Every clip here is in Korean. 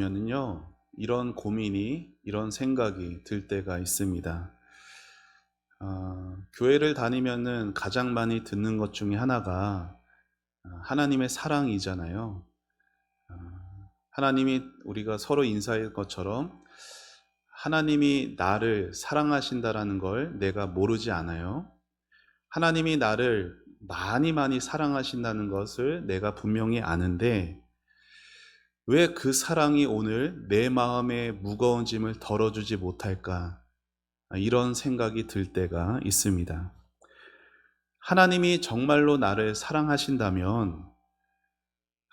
보면은요, 이런 고민이, 이런 생각이 들 때가 있습니다. 교회를 다니면은 가장 많이 듣는 것 중에 하나가 하나님의 사랑이잖아요. 아, 하나님이 우리가 서로 인사할 것처럼 하나님이 나를 사랑하신다라는 걸 내가 모르지 않아요. 하나님이 나를 많이 많이 사랑하신다는 것을 내가 분명히 아는데 왜 그 사랑이 오늘 내 마음의 무거운 짐을 덜어주지 못할까? 이런 생각이 들 때가 있습니다. 하나님이 정말로 나를 사랑하신다면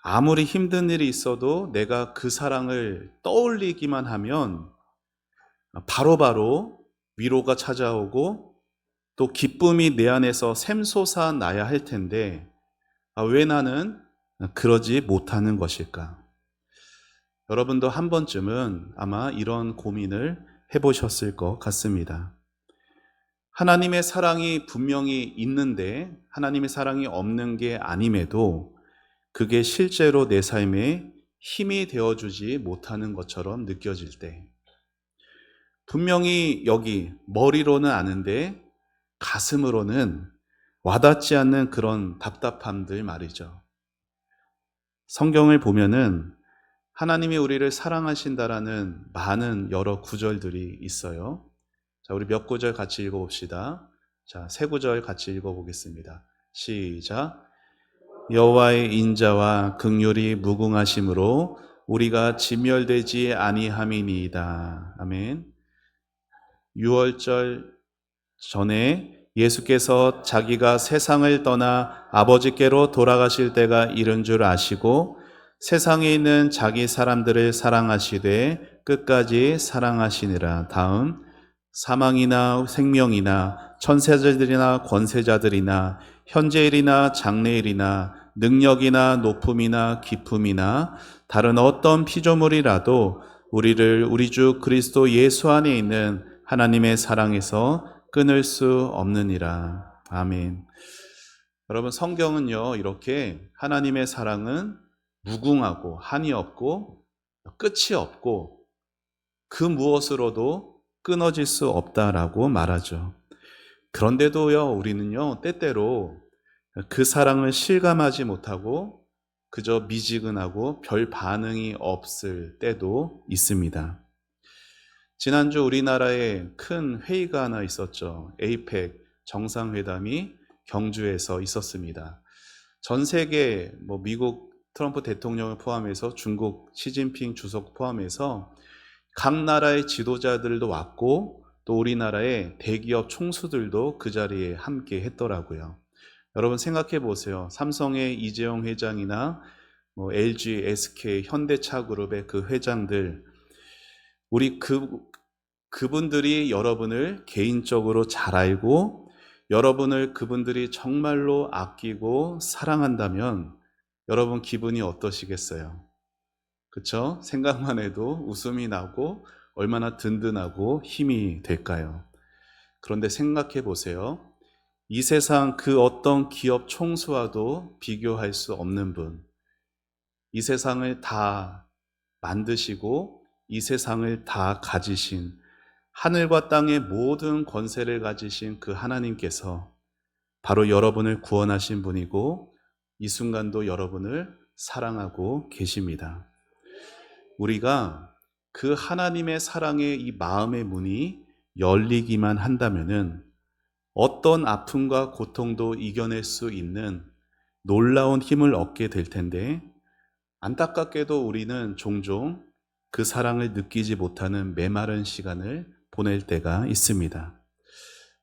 아무리 힘든 일이 있어도 내가 그 사랑을 떠올리기만 하면 바로바로 위로가 찾아오고 또 기쁨이 내 안에서 샘솟아 나야 할 텐데 왜 나는 그러지 못하는 것일까? 여러분도 한 번쯤은 아마 이런 고민을 해보셨을 것 같습니다. 하나님의 사랑이 분명히 있는데 하나님의 사랑이 없는 게 아님에도 그게 실제로 내 삶에 힘이 되어주지 못하는 것처럼 느껴질 때, 분명히 여기 머리로는 아는데 가슴으로는 와닿지 않는 그런 답답함들 말이죠. 성경을 보면은 하나님이 우리를 사랑하신다라는 많은 여러 구절들이 있어요. 자, 우리 몇 구절 같이 읽어봅시다. 자, 세 구절 같이 읽어보겠습니다. 시작. 여호와의 인자와 긍휼이 무궁하심으로 우리가 진멸되지 아니함이니이다. 아멘. 유월절 전에 예수께서 자기가 세상을 떠나 아버지께로 돌아가실 때가 이른 줄 아시고 세상에 있는 자기 사람들을 사랑하시되 끝까지 사랑하시니라. 다음, 사망이나 생명이나 천사들이나 권세자들이나 현재일이나 장래일이나 능력이나 높음이나 깊음이나 다른 어떤 피조물이라도 우리를 우리 주 그리스도 예수 안에 있는 하나님의 사랑에서 끊을 수 없느니라. 아멘. 여러분, 성경은요, 이렇게 하나님의 사랑은 무궁하고 한이 없고 끝이 없고 그 무엇으로도 끊어질 수 없다라고 말하죠. 그런데도요, 우리는요, 때때로 그 사랑을 실감하지 못하고 그저 미지근하고 별 반응이 없을 때도 있습니다. 지난주 우리나라에 큰 회의가 하나 있었죠. 에이펙 정상회담이 경주에서 있었습니다. 전 세계 미국 트럼프 대통령을 포함해서 중국 시진핑 주석 포함해서 각 나라의 지도자들도 왔고 또 우리나라의 대기업 총수들도 그 자리에 함께 했더라고요. 여러분 생각해 보세요. 삼성의 이재용 회장이나 LG, SK, 현대차그룹의 그 회장들, 우리 그분들이 여러분을 개인적으로 잘 알고 여러분을 그분들이 정말로 아끼고 사랑한다면 여러분 기분이 어떠시겠어요? 그쵸? 생각만 해도 웃음이 나고 얼마나 든든하고 힘이 될까요? 그런데 생각해 보세요. 이 세상 그 어떤 기업 총수와도 비교할 수 없는 분, 이 세상을 다 만드시고 이 세상을 다 가지신 하늘과 땅의 모든 권세를 가지신 그 하나님께서 바로 여러분을 구원하신 분이고 이 순간도 여러분을 사랑하고 계십니다. 우리가 그 하나님의 사랑의 이 마음의 문이 열리기만 한다면은 어떤 아픔과 고통도 이겨낼 수 있는 놀라운 힘을 얻게 될 텐데 안타깝게도 우리는 종종 그 사랑을 느끼지 못하는 메마른 시간을 보낼 때가 있습니다.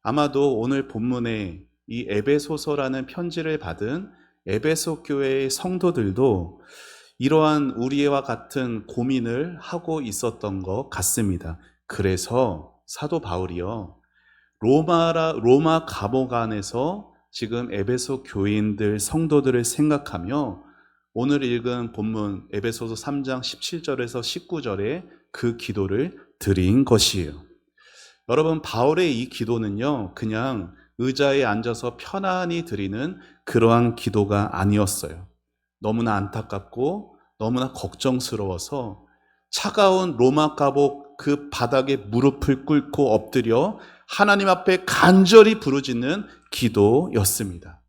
아마도 오늘 본문에 이 에베소서라는 편지를 받은 에베소 교회의 성도들도 이러한 우리와 같은 고민을 하고 있었던 것 같습니다. 그래서 사도 바울이요, 로마 감옥 안에서 지금 에베소 교인들 성도들을 생각하며 오늘 읽은 본문 에베소서 3장 17절에서 19절에 그 기도를 드린 것이에요. 여러분, 바울의 이 기도는요, 그냥 의자에 앉아서 편안히 드리는 그러한 기도가 아니었어요. 너무나 안타깝고 너무나 걱정스러워서 차가운 로마 감옥 그 바닥에 무릎을 꿇고 엎드려 하나님 앞에 간절히 부르짖는 기도였습니다.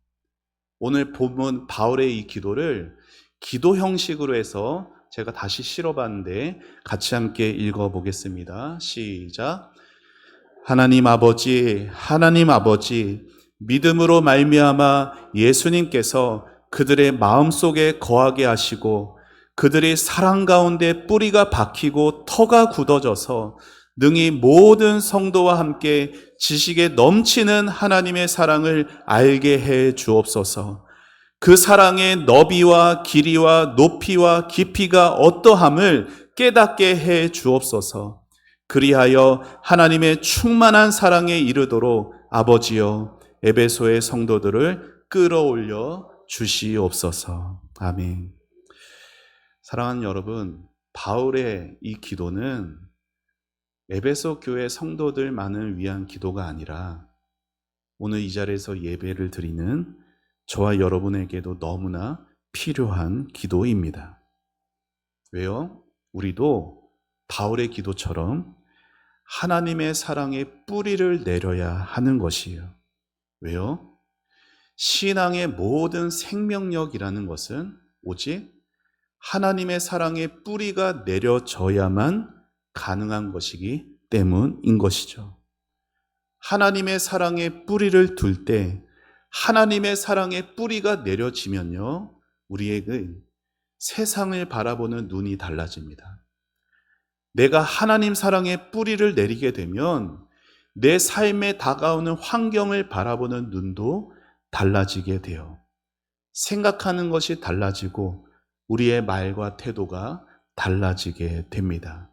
오늘 본문 바울의 이 기도를 기도 형식으로 해서 제가 다시 실어봤는데 같이 함께 읽어보겠습니다. 시작. 하나님 아버지, 하나님 아버지, 믿음으로 말미암아 예수님께서 그들의 마음속에 거하게 하시고 그들의 사랑 가운데 뿌리가 박히고 터가 굳어져서 능히 모든 성도와 함께 지식에 넘치는 하나님의 사랑을 알게 해 주옵소서. 그 사랑의 너비와 길이와 높이와 깊이가 어떠함을 깨닫게 해 주옵소서. 그리하여 하나님의 충만한 사랑에 이르도록 아버지여 에베소의 성도들을 끌어올려 주시옵소서. 아멘. 사랑하는 여러분, 바울의 이 기도는 에베소 교회 성도들만을 위한 기도가 아니라 오늘 이 자리에서 예배를 드리는 저와 여러분에게도 너무나 필요한 기도입니다. 왜요? 우리도 바울의 기도처럼 하나님의 사랑의 뿌리를 내려야 하는 것이에요. 왜요? 신앙의 모든 생명력이라는 것은 오직 하나님의 사랑의 뿌리가 내려져야만 가능한 것이기 때문인 것이죠. 하나님의 사랑의 뿌리를 둘 때 하나님의 사랑의 뿌리가 내려지면요, 우리에게 세상을 바라보는 눈이 달라집니다. 내가 하나님 사랑의 뿌리를 내리게 되면 내 삶에 다가오는 환경을 바라보는 눈도 달라지게 돼요. 생각하는 것이 달라지고 우리의 말과 태도가 달라지게 됩니다.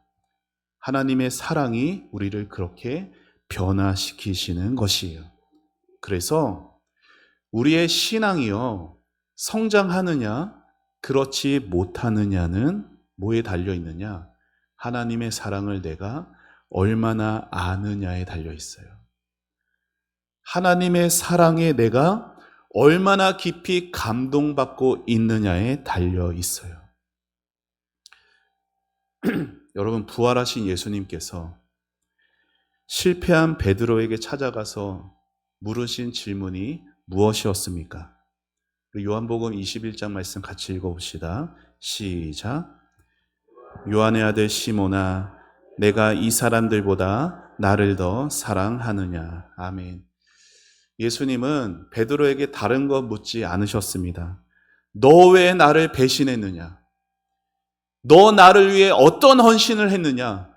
하나님의 사랑이 우리를 그렇게 변화시키시는 것이에요. 그래서 우리의 신앙이요, 성장하느냐, 그렇지 못하느냐는 뭐에 달려 있느냐? 하나님의 사랑을 내가 얼마나 아느냐에 달려 있어요. 하나님의 사랑에 내가 얼마나 깊이 감동받고 있느냐에 달려 있어요. 여러분, 부활하신 예수님께서 실패한 베드로에게 찾아가서 물으신 질문이 무엇이었습니까? 요한복음 21장 말씀 같이 읽어봅시다. 시작. 요한의 아들 시몬아, 내가 이 사람들보다 나를 더 사랑하느냐. 아멘. 예수님은 베드로에게 다른 거 묻지 않으셨습니다. 너 왜 나를 배신했느냐? 너 나를 위해 어떤 헌신을 했느냐?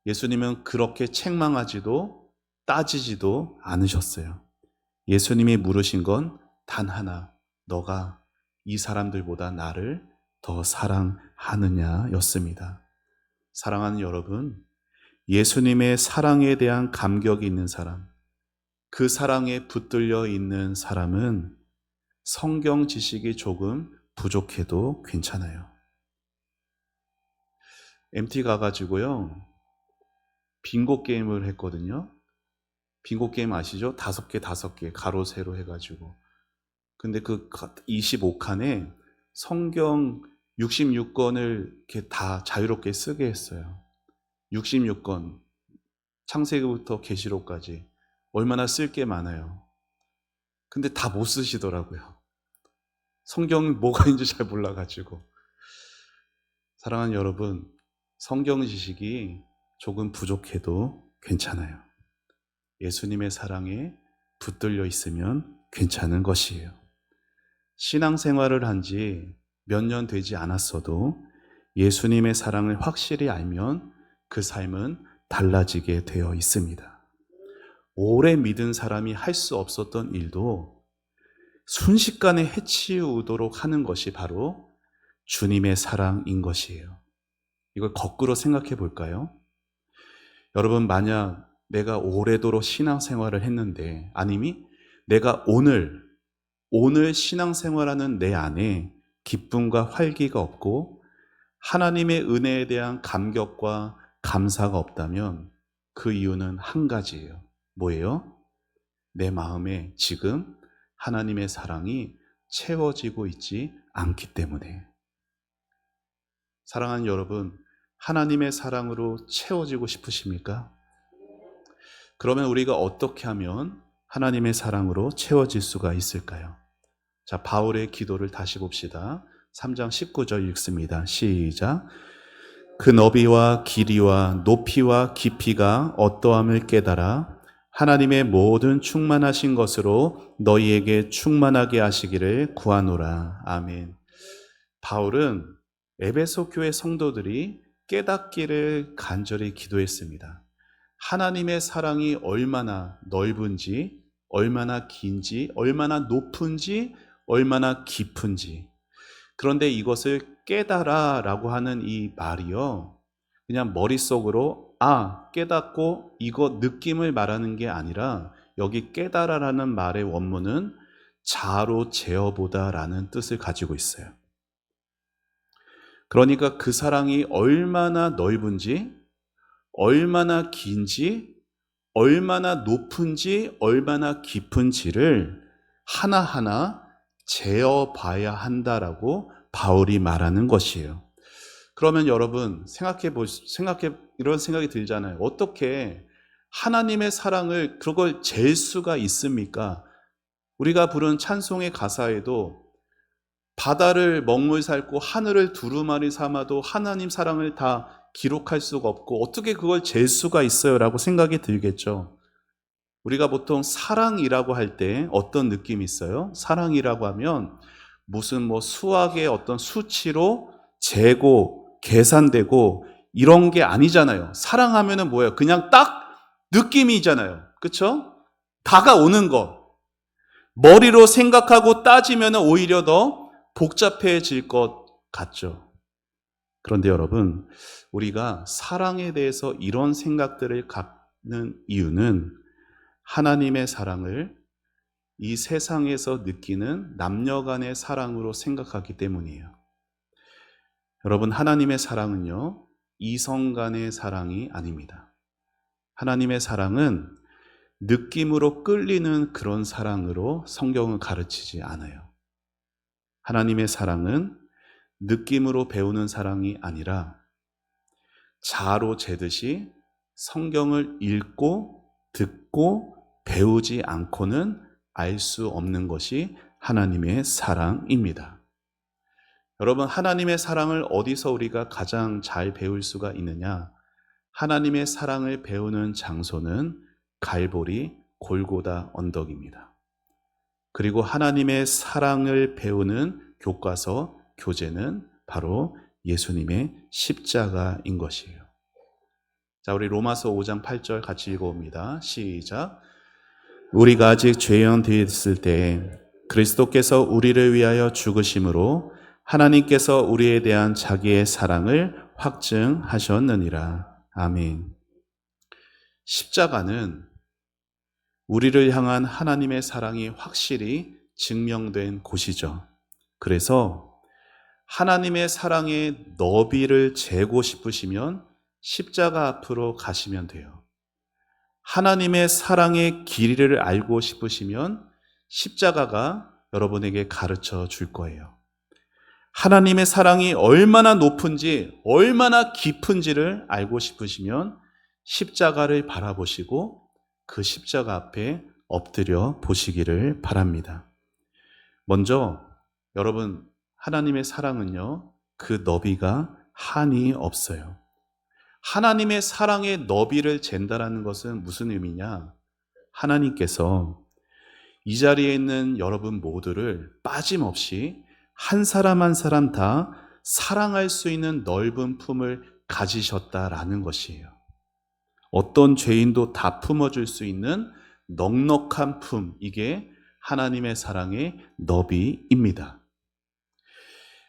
예수님은 그렇게 책망하지도 따지지도 않으셨어요. 예수님이 물으신 건 단 하나, 너가 이 사람들보다 나를 더 사랑하느냐였습니다. 사랑하는 여러분, 예수님의 사랑에 대한 감격이 있는 사람, 그 사랑에 붙들려 있는 사람은 성경 지식이 조금 부족해도 괜찮아요. MT 가가지고요, 빙고 게임을 했거든요. 빙고 게임 아시죠? 5개 가로 세로 해가지고. 근데 그 25칸에 성경 66권을 이렇게 다 자유롭게 쓰게 했어요. 66권, 창세기부터 계시록까지 얼마나 쓸 게 많아요. 근데 다 못 쓰시더라고요. 성경이 뭐가 있는지 잘 몰라가지고. 사랑하는 여러분, 성경 지식이 조금 부족해도 괜찮아요. 예수님의 사랑에 붙들려 있으면 괜찮은 것이에요. 신앙생활을 한 지 몇 년 되지 않았어도 예수님의 사랑을 확실히 알면 그 삶은 달라지게 되어 있습니다. 오래 믿은 사람이 할 수 없었던 일도 순식간에 해치우도록 하는 것이 바로 주님의 사랑인 것이에요. 이걸 거꾸로 생각해 볼까요? 여러분, 만약 내가 오래도록 신앙생활을 했는데, 아니면 내가 오늘 신앙생활하는 내 안에 기쁨과 활기가 없고 하나님의 은혜에 대한 감격과 감사가 없다면 그 이유는 한 가지예요. 뭐예요? 내 마음에 지금 하나님의 사랑이 채워지고 있지 않기 때문에. 사랑하는 여러분, 하나님의 사랑으로 채워지고 싶으십니까? 그러면 우리가 어떻게 하면 하나님의 사랑으로 채워질 수가 있을까요? 자, 바울의 기도를 다시 봅시다. 3장 19절 읽습니다. 시작. 그 너비와 길이와 높이와 깊이가 어떠함을 깨달아 하나님의 모든 충만하신 것으로 너희에게 충만하게 하시기를 구하노라. 아멘. 바울은 에베소 교회 성도들이 깨닫기를 간절히 기도했습니다. 하나님의 사랑이 얼마나 넓은지, 얼마나 긴지, 얼마나 높은지, 얼마나 깊은지. 그런데 이것을 깨달아 라고 하는 이 말이요, 그냥 머릿속으로 깨닫고 이거 느낌을 말하는 게 아니라, 여기 깨달아라는 말의 원문은 자로 재어보다 라는 뜻을 가지고 있어요. 그러니까 그 사랑이 얼마나 넓은지, 얼마나 긴지, 얼마나 높은지, 얼마나 깊은지를 하나하나 재어봐야 한다라고 바울이 말하는 것이에요. 그러면 여러분 이런 생각이 들잖아요. 어떻게 하나님의 사랑을 그걸 잴 수가 있습니까? 우리가 부른 찬송의 가사에도 바다를 먹물 삼고 하늘을 두루마리 삼아도 하나님 사랑을 다 기록할 수가 없고 어떻게 그걸 잴 수가 있어요? 라고 생각이 들겠죠. 우리가 보통 사랑이라고 할 때 어떤 느낌이 있어요? 사랑이라고 하면 무슨 수학의 어떤 수치로 재고 계산되고 이런 게 아니잖아요. 사랑하면은 뭐예요? 그냥 딱 느낌이잖아요. 그렇죠? 다가오는 것. 머리로 생각하고 따지면은 오히려 더 복잡해질 것 같죠. 그런데 여러분, 우리가 사랑에 대해서 이런 생각들을 갖는 이유는 하나님의 사랑을 이 세상에서 느끼는 남녀 간의 사랑으로 생각하기 때문이에요. 여러분, 하나님의 사랑은요, 이성 간의 사랑이 아닙니다. 하나님의 사랑은 느낌으로 끌리는 그런 사랑으로 성경은 가르치지 않아요. 하나님의 사랑은 느낌으로 배우는 사랑이 아니라 자로 재듯이 성경을 읽고 듣고 배우지 않고는 알 수 없는 것이 하나님의 사랑입니다. 여러분, 하나님의 사랑을 어디서 우리가 가장 잘 배울 수가 있느냐? 하나님의 사랑을 배우는 장소는 갈보리 골고다 언덕입니다. 그리고 하나님의 사랑을 배우는 교과서, 교재는 바로 예수님의 십자가인 것이에요. 자, 우리 로마서 5장 8절 같이 읽어봅니다. 시작. 우리가 아직 죄인 되었을 때 그리스도께서 우리를 위하여 죽으심으로 하나님께서 우리에 대한 자기의 사랑을 확증하셨느니라. 아멘. 십자가는 우리를 향한 하나님의 사랑이 확실히 증명된 곳이죠. 그래서 하나님의 사랑의 너비를 재고 싶으시면 십자가 앞으로 가시면 돼요. 하나님의 사랑의 길이를 알고 싶으시면 십자가가 여러분에게 가르쳐 줄 거예요. 하나님의 사랑이 얼마나 높은지, 얼마나 깊은지를 알고 싶으시면 십자가를 바라보시고 그 십자가 앞에 엎드려 보시기를 바랍니다. 먼저 여러분, 하나님의 사랑은요, 그 너비가 한이 없어요. 하나님의 사랑의 너비를 잰다라는 것은 무슨 의미냐? 하나님께서 이 자리에 있는 여러분 모두를 빠짐없이 한 사람 한 사람 다 사랑할 수 있는 넓은 품을 가지셨다라는 것이에요. 어떤 죄인도 다 품어줄 수 있는 넉넉한 품, 이게 하나님의 사랑의 너비입니다.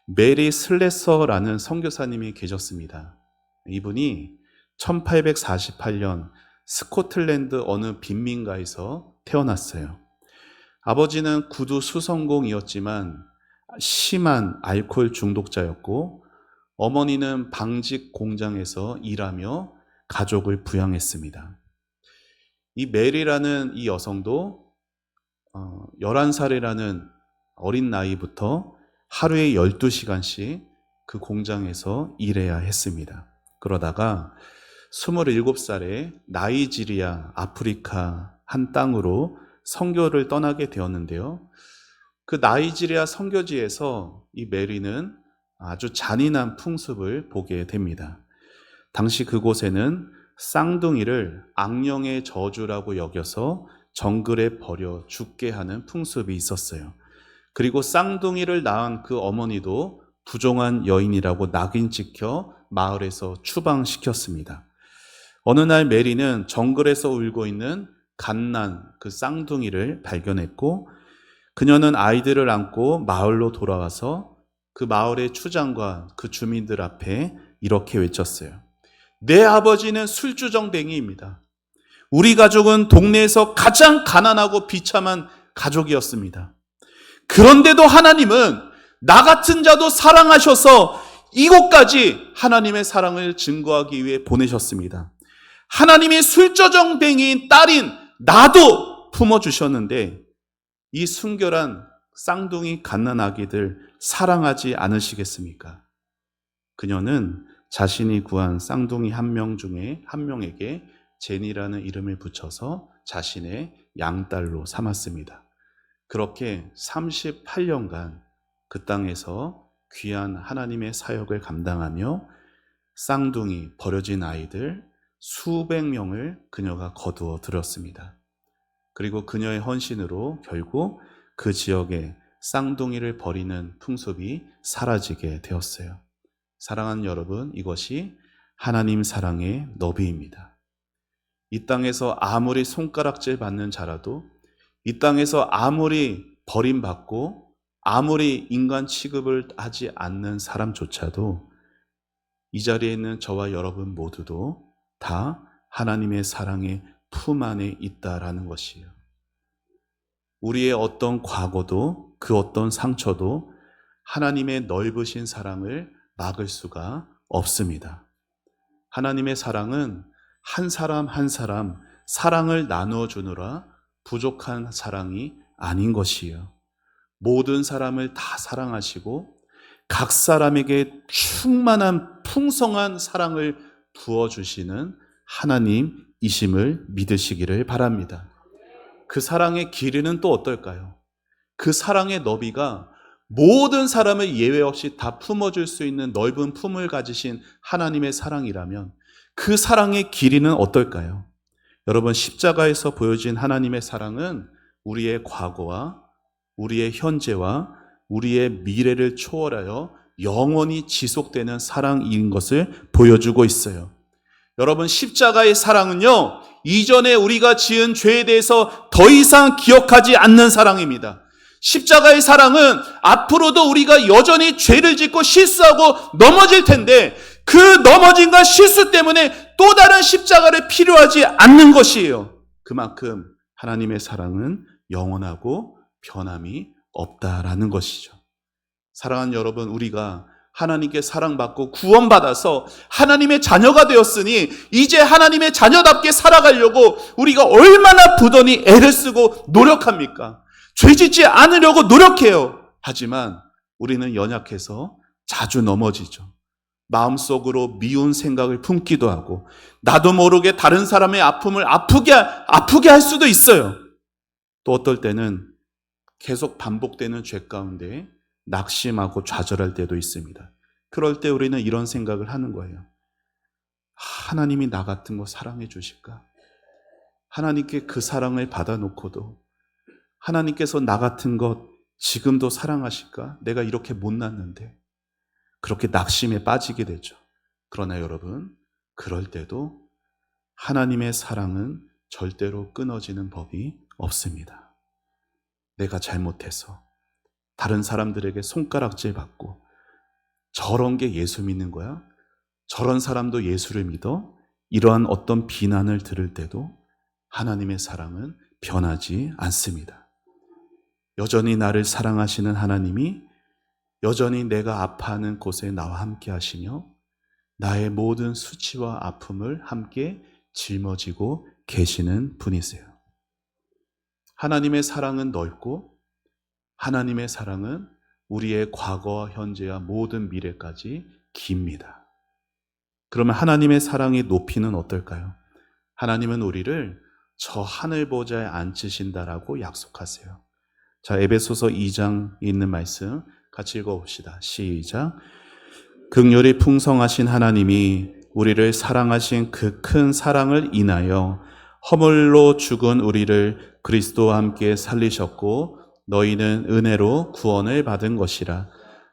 메리 슬레서라는 선교사님이 계셨습니다. 이분이 1848년 스코틀랜드 어느 빈민가에서 태어났어요. 아버지는 구두 수성공이었지만 심한 알코올 중독자였고, 어머니는 방직 공장에서 일하며 가족을 부양했습니다. 이 메리라는 이 여성도 11살이라는 어린 나이부터 하루에 12시간씩 그 공장에서 일해야 했습니다. 그러다가 27살에 나이지리아, 아프리카 한 땅으로 선교를 떠나게 되었는데요. 그 나이지리아 선교지에서 이 메리는 아주 잔인한 풍습을 보게 됩니다. 당시 그곳에는 쌍둥이를 악령의 저주라고 여겨서 정글에 버려 죽게 하는 풍습이 있었어요. 그리고 쌍둥이를 낳은 그 어머니도 부정한 여인이라고 낙인 찍혀 마을에서 추방시켰습니다. 어느 날 메리는 정글에서 울고 있는 갓난 그 쌍둥이를 발견했고, 그녀는 아이들을 안고 마을로 돌아와서 그 마을의 추장과 그 주민들 앞에 이렇게 외쳤어요. 내 아버지는 술주정뱅이입니다. 우리 가족은 동네에서 가장 가난하고 비참한 가족이었습니다. 그런데도 하나님은 나 같은 자도 사랑하셔서 이곳까지 하나님의 사랑을 증거하기 위해 보내셨습니다. 하나님이 술주정뱅이인 딸인 나도 품어주셨는데 이 순결한 쌍둥이 갓난아기들 사랑하지 않으시겠습니까? 그녀는 자신이 구한 쌍둥이 한 명 중에 한 명에게 제니라는 이름을 붙여서 자신의 양딸로 삼았습니다. 그렇게 38년간 그 땅에서 귀한 하나님의 사역을 감당하며 쌍둥이 버려진 아이들 수백 명을 그녀가 거두어 들였습니다. 그리고 그녀의 헌신으로 결국 그 지역에 쌍둥이를 버리는 풍습이 사라지게 되었어요. 사랑하는 여러분, 이것이 하나님 사랑의 너비입니다. 이 땅에서 아무리 손가락질 받는 자라도, 이 땅에서 아무리 버림받고 아무리 인간 취급을 하지 않는 사람조차도 이 자리에 있는 저와 여러분 모두도 다 하나님의 사랑의 품 안에 있다라는 것이에요. 우리의 어떤 과거도 그 어떤 상처도 하나님의 넓으신 사랑을 막을 수가 없습니다. 하나님의 사랑은 한 사람 한 사람 사랑을 나누어 주느라 부족한 사랑이 아닌 것이에요. 모든 사람을 다 사랑하시고 각 사람에게 충만한 풍성한 사랑을 부어주시는 하나님이심을 믿으시기를 바랍니다. 그 사랑의 길이는 또 어떨까요? 그 사랑의 너비가 모든 사람을 예외 없이 다 품어줄 수 있는 넓은 품을 가지신 하나님의 사랑이라면 그 사랑의 길이는 어떨까요? 여러분, 십자가에서 보여진 하나님의 사랑은 우리의 과거와 우리의 현재와 우리의 미래를 초월하여 영원히 지속되는 사랑인 것을 보여주고 있어요. 여러분, 십자가의 사랑은요, 이전에 우리가 지은 죄에 대해서 더 이상 기억하지 않는 사랑입니다. 십자가의 사랑은 앞으로도 우리가 여전히 죄를 짓고 실수하고 넘어질 텐데 그 넘어짐과 실수 때문에 또 다른 십자가를 필요하지 않는 것이에요. 그만큼 하나님의 사랑은 영원하고 변함이 없다라는 것이죠. 사랑하는 여러분, 우리가 하나님께 사랑받고 구원받아서 하나님의 자녀가 되었으니 이제 하나님의 자녀답게 살아가려고 우리가 얼마나 부단히 애를 쓰고 노력합니까? 죄짓지 않으려고 노력해요. 하지만 우리는 연약해서 자주 넘어지죠. 마음속으로 미운 생각을 품기도 하고 나도 모르게 다른 사람의 아픔을 아프게 할 수도 있어요. 또 어떨 때는 계속 반복되는 죄 가운데 낙심하고 좌절할 때도 있습니다. 그럴 때 우리는 이런 생각을 하는 거예요. 하나님이 나 같은 거 사랑해 주실까? 하나님께 그 사랑을 받아놓고도 하나님께서 나 같은 것 지금도 사랑하실까? 내가 이렇게 못났는데. 그렇게 낙심에 빠지게 되죠. 그러나 여러분, 그럴 때도 하나님의 사랑은 절대로 끊어지는 법이 없습니다. 내가 잘못해서 다른 사람들에게 손가락질 받고 저런 게 예수 믿는 거야? 저런 사람도 예수를 믿어? 이러한 어떤 비난을 들을 때도 하나님의 사랑은 변하지 않습니다. 여전히 나를 사랑하시는 하나님이 여전히 내가 아파하는 곳에 나와 함께 하시며 나의 모든 수치와 아픔을 함께 짊어지고 계시는 분이세요. 하나님의 사랑은 넓고 하나님의 사랑은 우리의 과거와 현재와 모든 미래까지 깁니다. 그러면 하나님의 사랑의 높이는 어떨까요? 하나님은 우리를 저 하늘 보좌에 앉히신다라고 약속하세요. 자, 에베소서 2장에 있는 말씀 같이 읽어봅시다. 시작. 긍휼이 풍성하신 하나님이 우리를 사랑하신 그 큰 사랑을 인하여 허물로 죽은 우리를 그리스도와 함께 살리셨고 너희는 은혜로 구원을 받은 것이라.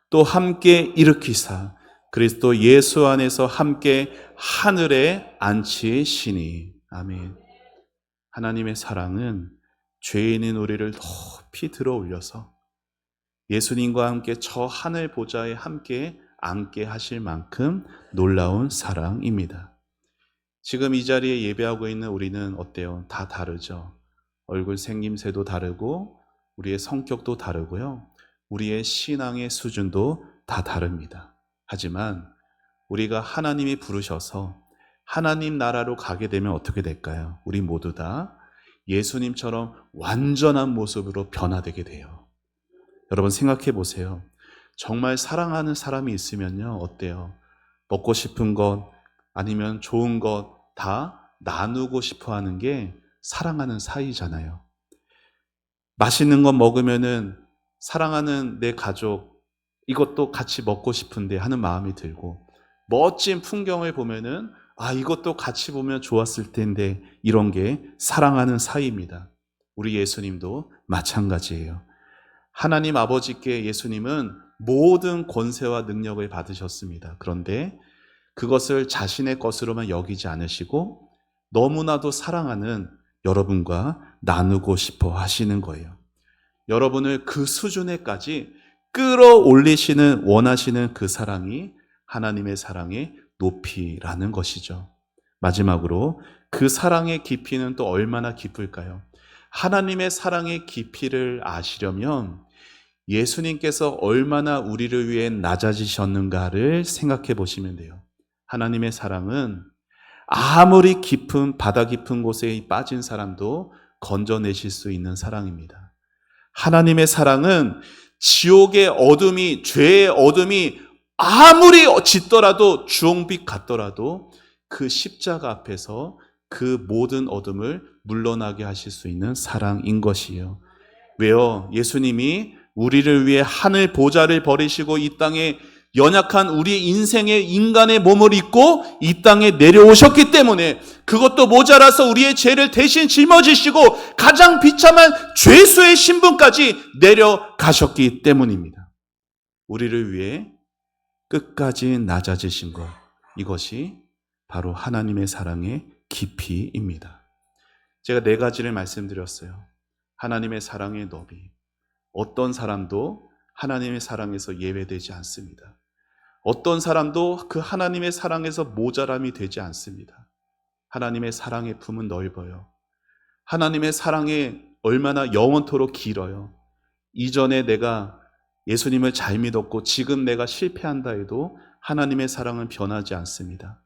또 함께 일으키사 그리스도 예수 안에서 함께 하늘에 앉히시니. 아멘. 하나님의 사랑은 죄인인 우리를 높이 들어 올려서 예수님과 함께 저 하늘 보좌에 함께 앉게 하실 만큼 놀라운 사랑입니다. 지금 이 자리에 예배하고 있는 우리는 어때요? 다 다르죠. 얼굴 생김새도 다르고 우리의 성격도 다르고요. 우리의 신앙의 수준도 다 다릅니다. 하지만 우리가 하나님이 부르셔서 하나님 나라로 가게 되면 어떻게 될까요? 우리 모두 다 예수님처럼 완전한 모습으로 변화되게 돼요. 여러분 생각해 보세요. 정말 사랑하는 사람이 있으면요, 어때요? 먹고 싶은 것 아니면 좋은 것 다 나누고 싶어 하는 게 사랑하는 사이잖아요. 맛있는 것 먹으면은 사랑하는 내 가족 이것도 같이 먹고 싶은데 하는 마음이 들고, 멋진 풍경을 보면은 이것도 같이 보면 좋았을 텐데, 이런 게 사랑하는 사이입니다. 우리 예수님도 마찬가지예요. 하나님 아버지께 예수님은 모든 권세와 능력을 받으셨습니다. 그런데 그것을 자신의 것으로만 여기지 않으시고 너무나도 사랑하는 여러분과 나누고 싶어 하시는 거예요. 여러분을 그 수준에까지 끌어올리시는 원하시는 그 사랑이 하나님의 사랑의 높이라는 것이죠. 마지막으로 그 사랑의 깊이는 또 얼마나 깊을까요? 하나님의 사랑의 깊이를 아시려면 예수님께서 얼마나 우리를 위해 낮아지셨는가를 생각해 보시면 돼요. 하나님의 사랑은 아무리 깊은 바다 깊은 곳에 빠진 사람도 건져내실 수 있는 사랑입니다. 하나님의 사랑은 지옥의 어둠이, 죄의 어둠이 아무리 짙더라도, 주홍빛 같더라도 그 십자가 앞에서 그 모든 어둠을 물러나게 하실 수 있는 사랑인 것이에요. 왜요? 예수님이 우리를 위해 하늘 보좌를 버리시고 이 땅에 연약한 우리 인생의 인간의 몸을 입고 이 땅에 내려오셨기 때문에, 그것도 모자라서 우리의 죄를 대신 짊어지시고 가장 비참한 죄수의 신분까지 내려가셨기 때문입니다. 우리를 위해 끝까지 낮아지신 것, 이것이 바로 하나님의 사랑의 깊이입니다. 제가 4가지를 말씀드렸어요. 하나님의 사랑의 너비. 어떤 사람도 하나님의 사랑에서 예외되지 않습니다. 어떤 사람도 그 하나님의 사랑에서 모자람이 되지 않습니다. 하나님의 사랑의 품은 넓어요. 하나님의 사랑이 얼마나 영원토록 길어요. 이전에 내가 예수님을 잘 믿었고 지금 내가 실패한다 해도 하나님의 사랑은 변하지 않습니다.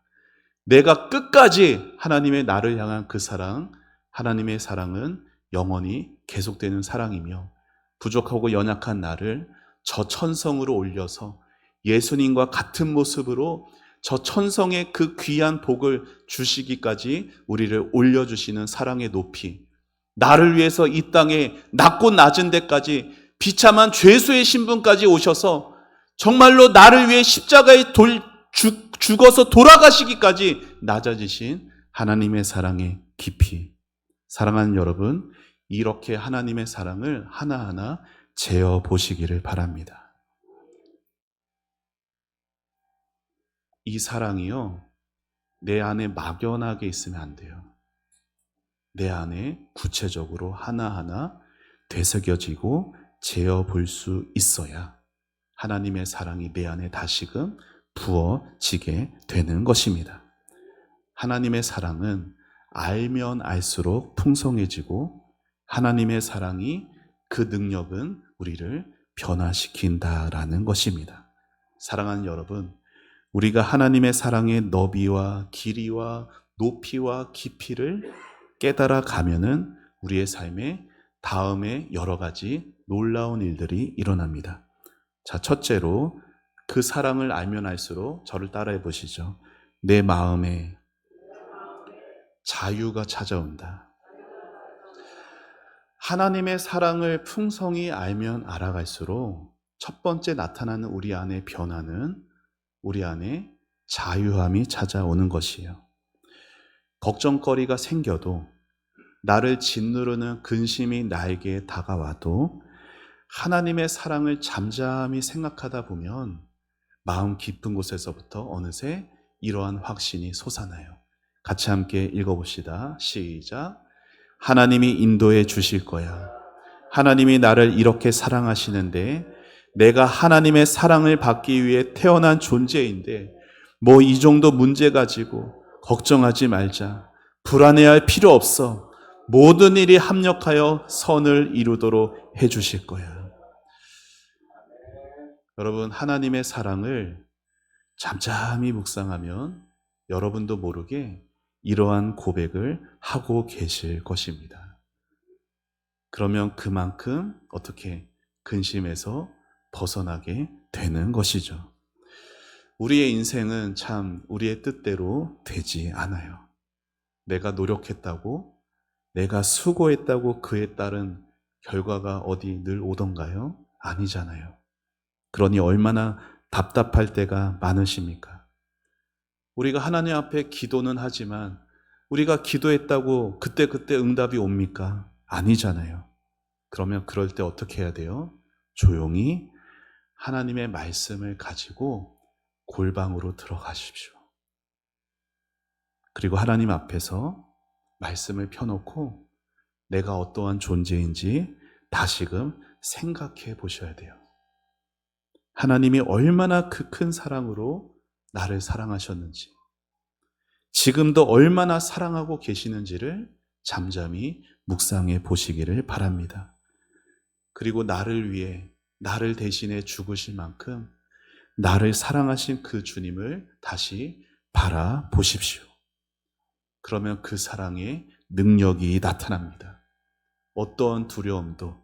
내가 끝까지 하나님의 나를 향한 그 사랑, 하나님의 사랑은 영원히 계속되는 사랑이며, 부족하고 연약한 나를 저 천성으로 올려서 예수님과 같은 모습으로 저 천성의 그 귀한 복을 주시기까지 우리를 올려주시는 사랑의 높이, 나를 위해서 이 땅에 낮고 낮은 데까지 비참한 죄수의 신분까지 오셔서 정말로 나를 위해 십자가에 죽어서 돌아가시기까지 낮아지신 하나님의 사랑의 깊이. 사랑하는 여러분, 이렇게 하나님의 사랑을 하나하나 재어 보시기를 바랍니다. 이 사랑이요, 내 안에 막연하게 있으면 안 돼요. 내 안에 구체적으로 하나하나 되새겨지고 재어 볼 수 있어야 하나님의 사랑이 내 안에 다시금 부어지게 되는 것입니다. 하나님의 사랑은 알면 알수록 풍성해지고, 하나님의 사랑이 그 능력은 우리를 변화시킨다라는 것입니다. 사랑하는 여러분, 우리가 하나님의 사랑의 너비와 길이와 높이와 깊이를 깨달아 가면은 우리의 삶에 다음에 여러 가지 놀라운 일들이 일어납니다. 자, 첫째로 그 사랑을 알면 알수록 저를 따라해 보시죠. 내 마음에 자유가 찾아온다. 하나님의 사랑을 풍성히 알면 알아갈수록 첫 번째 나타나는 우리 안의 변화는 우리 안에 자유함이 찾아오는 것이에요. 걱정거리가 생겨도, 나를 짓누르는 근심이 나에게 다가와도 하나님의 사랑을 잠잠히 생각하다 보면 마음 깊은 곳에서부터 어느새 이러한 확신이 솟아나요. 같이 함께 읽어봅시다. 시작. 하나님이 인도해 주실 거야. 하나님이 나를 이렇게 사랑하시는데 내가 하나님의 사랑을 받기 위해 태어난 존재인데 뭐 이 정도 문제 가지고 걱정하지 말자. 불안해할 필요 없어. 모든 일이 합력하여 선을 이루도록 해 주실 거야. 여러분, 하나님의 사랑을 잠잠히 묵상하면 여러분도 모르게 이러한 고백을 하고 계실 것입니다. 그러면 그만큼 어떻게 근심에서 벗어나게 되는 것이죠. 우리의 인생은 참 우리의 뜻대로 되지 않아요. 내가 노력했다고, 내가 수고했다고 그에 따른 결과가 어디 늘 오던가요? 아니잖아요. 그러니 얼마나 답답할 때가 많으십니까? 우리가 하나님 앞에 기도는 하지만 우리가 기도했다고 그때그때 응답이 옵니까? 아니잖아요. 그러면 그럴 때 어떻게 해야 돼요? 조용히 하나님의 말씀을 가지고 골방으로 들어가십시오. 그리고 하나님 앞에서 말씀을 펴놓고 내가 어떠한 존재인지 다시금 생각해 보셔야 돼요. 하나님이 얼마나 그 큰 사랑으로 나를 사랑하셨는지, 지금도 얼마나 사랑하고 계시는지를 잠잠히 묵상해 보시기를 바랍니다. 그리고 나를 위해, 나를 대신해 죽으실 만큼 나를 사랑하신 그 주님을 다시 바라보십시오. 그러면 그 사랑의 능력이 나타납니다. 어떠한 두려움도,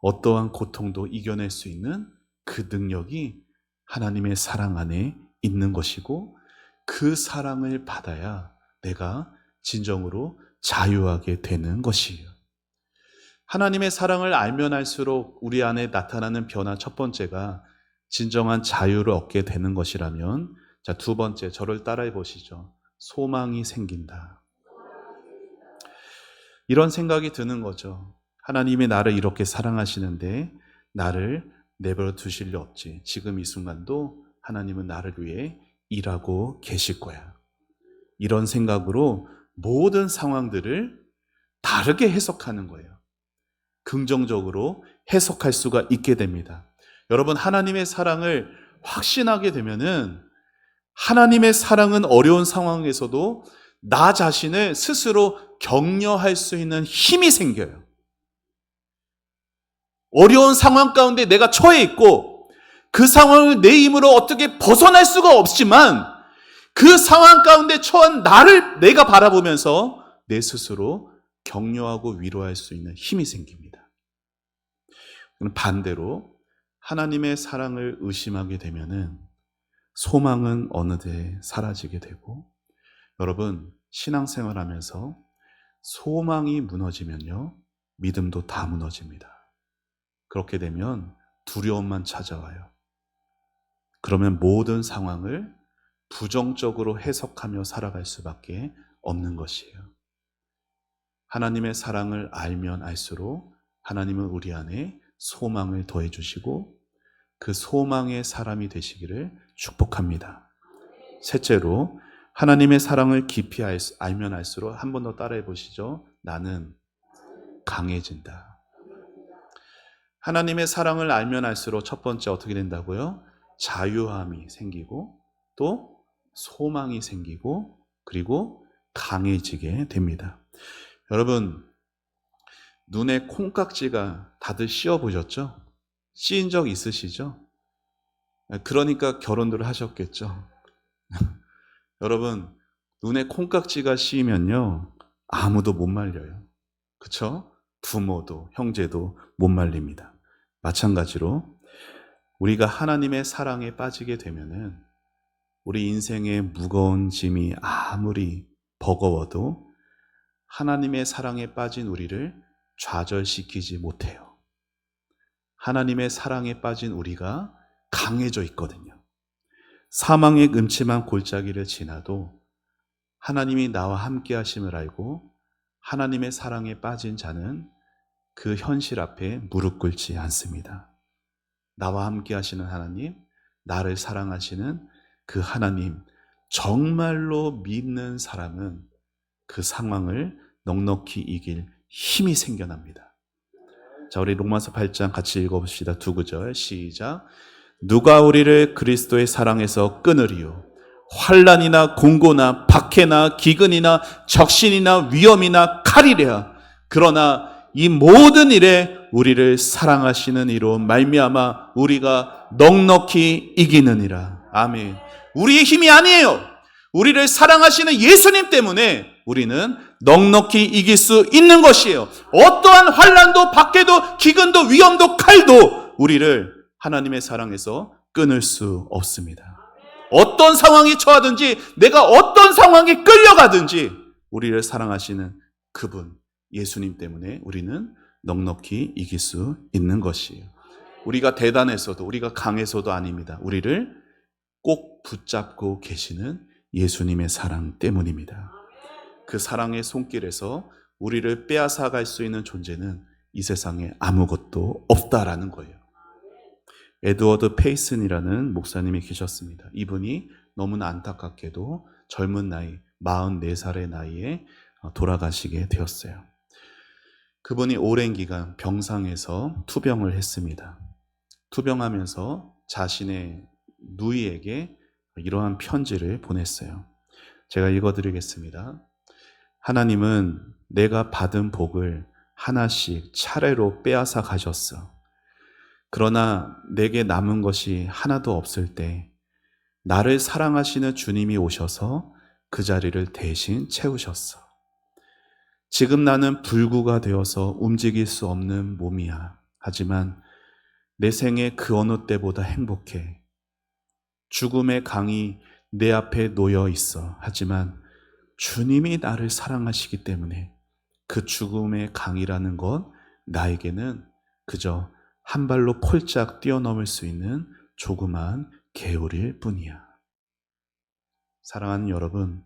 어떠한 고통도 이겨낼 수 있는 그 능력이 하나님의 사랑 안에 있는 것이고, 그 사랑을 받아야 내가 진정으로 자유하게 되는 것이에요. 하나님의 사랑을 알면 알수록 우리 안에 나타나는 변화 첫 번째가 진정한 자유를 얻게 되는 것이라면, 자, 두 번째, 저를 따라해 보시죠. 소망이 생긴다. 이런 생각이 드는 거죠. 하나님이 나를 이렇게 사랑하시는데 나를 내버려 두실 리 없지. 지금 이 순간도 하나님은 나를 위해 일하고 계실 거야. 이런 생각으로 모든 상황들을 다르게 해석하는 거예요. 긍정적으로 해석할 수가 있게 됩니다. 여러분, 하나님의 사랑을 확신하게 되면은 하나님의 사랑은 어려운 상황에서도 나 자신을 스스로 격려할 수 있는 힘이 생겨요. 어려운 상황 가운데 내가 처해 있고 그 상황을 내 힘으로 어떻게 벗어날 수가 없지만 그 상황 가운데 처한 나를 내가 바라보면서 내 스스로 격려하고 위로할 수 있는 힘이 생깁니다. 반대로 하나님의 사랑을 의심하게 되면은 소망은 어느새 사라지게 되고, 여러분, 신앙생활 하면서 소망이 무너지면요, 믿음도 다 무너집니다. 그렇게 되면 두려움만 찾아와요. 그러면 모든 상황을 부정적으로 해석하며 살아갈 수밖에 없는 것이에요. 하나님의 사랑을 알면 알수록 하나님은 우리 안에 소망을 더해 주시고 그 소망의 사람이 되시기를 축복합니다. 셋째로, 하나님의 사랑을 깊이 알면 알수록 한 번 더 따라해 보시죠. 나는 강해진다. 하나님의 사랑을 알면 알수록 첫 번째 어떻게 된다고요? 자유함이 생기고 또 소망이 생기고 그리고 강해지게 됩니다. 여러분, 눈에 콩깍지가 다들 씌어보셨죠? 씌인 적 있으시죠? 그러니까 결혼들을 하셨겠죠? 여러분, 눈에 콩깍지가 씌이면요, 아무도 못 말려요. 그쵸? 부모도, 형제도 못 말립니다. 마찬가지로 우리가 하나님의 사랑에 빠지게 되면은 우리 인생의 무거운 짐이 아무리 버거워도 하나님의 사랑에 빠진 우리를 좌절시키지 못해요. 하나님의 사랑에 빠진 우리가 강해져 있거든요. 사망의 음침한 골짜기를 지나도 하나님이 나와 함께 하심을 알고 하나님의 사랑에 빠진 자는 그 현실 앞에 무릎 꿇지 않습니다. 나와 함께 하시는 하나님, 나를 사랑하시는 그 하나님, 정말로 믿는 사람은 그 상황을 넉넉히 이길 힘이 생겨납니다. 자, 우리 로마서 8장 같이 읽어봅시다. 두 구절 시작. 누가 우리를 그리스도의 사랑에서 끊으리요? 환난이나 공고나 박해나 기근이나 적신이나 위험이나 칼이랴. 그러나 이 모든 일에 우리를 사랑하시는 이로 말미암아 우리가 넉넉히 이기느니라. 아멘. 우리의 힘이 아니에요. 우리를 사랑하시는 예수님 때문에 우리는 넉넉히 이길 수 있는 것이에요. 어떠한 환난도 박해도 기근도 위험도 칼도 우리를 하나님의 사랑에서 끊을 수 없습니다. 어떤 상황이 처하든지 내가 어떤 상황에 끌려가든지 우리를 사랑하시는 그분 예수님 때문에 우리는 넉넉히 이길 수 있는 것이에요. 우리가 대단해서도 우리가 강해서도 아닙니다. 우리를 꼭 붙잡고 계시는 예수님의 사랑 때문입니다. 그 사랑의 손길에서 우리를 빼앗아갈 수 있는 존재는 이 세상에 아무것도 없다라는 거예요. 에드워드 페이슨이라는 목사님이 계셨습니다. 이분이 너무나 안타깝게도 젊은 나이 44살의 나이에 돌아가시게 되었어요. 그분이 오랜 기간 병상에서 투병을 했습니다. 투병하면서 자신의 누이에게 이러한 편지를 보냈어요. 제가 읽어드리겠습니다. 하나님은 내가 받은 복을 하나씩 차례로 빼앗아 가셨어. 그러나 내게 남은 것이 하나도 없을 때 나를 사랑하시는 주님이 오셔서 그 자리를 대신 채우셨어. 지금 나는 불구가 되어서 움직일 수 없는 몸이야. 하지만 내 생애 그 어느 때보다 행복해. 죽음의 강이 내 앞에 놓여 있어. 하지만 주님이 나를 사랑하시기 때문에 그 죽음의 강이라는 것 나에게는 그저 한 발로 폴짝 뛰어넘을 수 있는 조그마한 개울일 뿐이야. 사랑하는 여러분,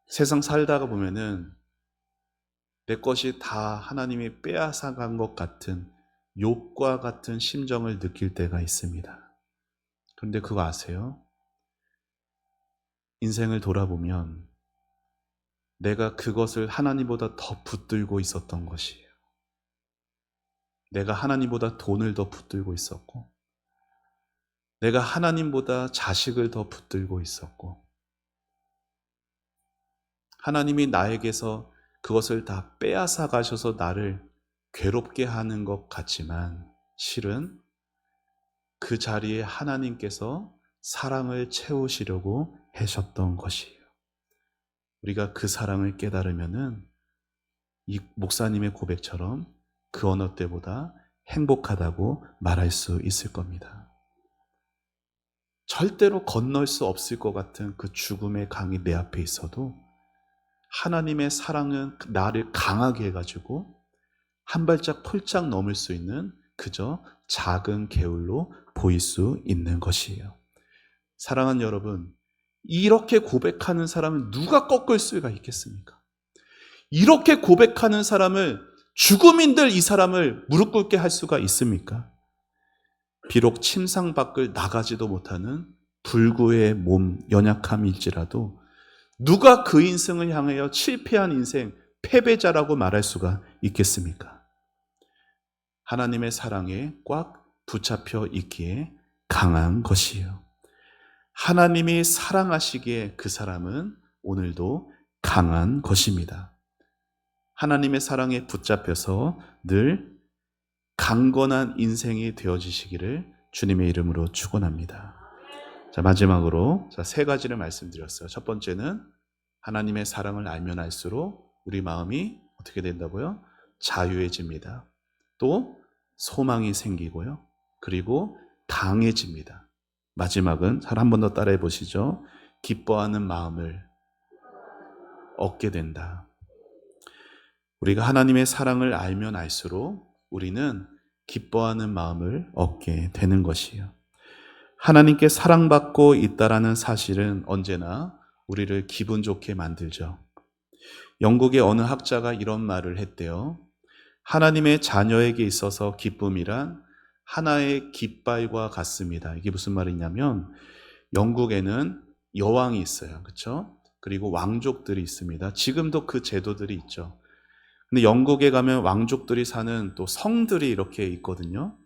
세상 살다가 보면은 내 것이 다 하나님이 빼앗아간 것 같은 욥과 같은 심정을 느낄 때가 있습니다. 그런데 그거 아세요? 인생을 돌아보면 내가 그것을 하나님보다 더 붙들고 있었던 것이에요. 내가 하나님보다 돈을 더 붙들고 있었고, 내가 하나님보다 자식을 더 붙들고 있었고, 하나님이 나에게서 그것을 다 빼앗아 가셔서 나를 괴롭게 하는 것 같지만 실은 그 자리에 하나님께서 사랑을 채우시려고 하셨던 것이에요. 우리가 그 사랑을 깨달으면은 이 목사님의 고백처럼 그 어느 때보다 행복하다고 말할 수 있을 겁니다. 절대로 건널 수 없을 것 같은 그 죽음의 강이 내 앞에 있어도 하나님의 사랑은 나를 강하게 해가지고 한 발짝 폴짝 넘을 수 있는 그저 작은 개울로 보일 수 있는 것이에요. 사랑하는 여러분, 이렇게 고백하는 사람을 누가 꺾을 수가 있겠습니까? 이렇게 고백하는 사람을 죽음인들 이 사람을 무릎 꿇게 할 수가 있습니까? 비록 침상 밖을 나가지도 못하는 불구의 몸 연약함일지라도 누가 그 인생을 향하여 실패한 인생, 패배자라고 말할 수가 있겠습니까? 하나님의 사랑에 꽉 붙잡혀 있기에 강한 것이에요. 하나님이 사랑하시기에 그 사람은 오늘도 강한 것입니다. 하나님의 사랑에 붙잡혀서 늘 강건한 인생이 되어지시기를 주님의 이름으로 축원합니다. 자, 마지막으로 세 가지를 말씀드렸어요. 첫 번째는 하나님의 사랑을 알면 알수록 우리 마음이 어떻게 된다고요? 자유해집니다. 또 소망이 생기고요. 그리고 강해집니다. 마지막은 한 번 더 따라해 보시죠. 기뻐하는 마음을 얻게 된다. 우리가 하나님의 사랑을 알면 알수록 우리는 기뻐하는 마음을 얻게 되는 것이에요. 하나님께 사랑받고 있다라는 사실은 언제나 우리를 기분 좋게 만들죠. 영국의 어느 학자가 이런 말을 했대요. 하나님의 자녀에게 있어서 기쁨이란 하나의 깃발과 같습니다. 이게 무슨 말이냐면 영국에는 여왕이 있어요. 그렇죠? 그리고 왕족들이 있습니다. 지금도 그 제도들이 있죠. 근데 영국에 가면 왕족들이 사는 또 성들이 이렇게 있거든요.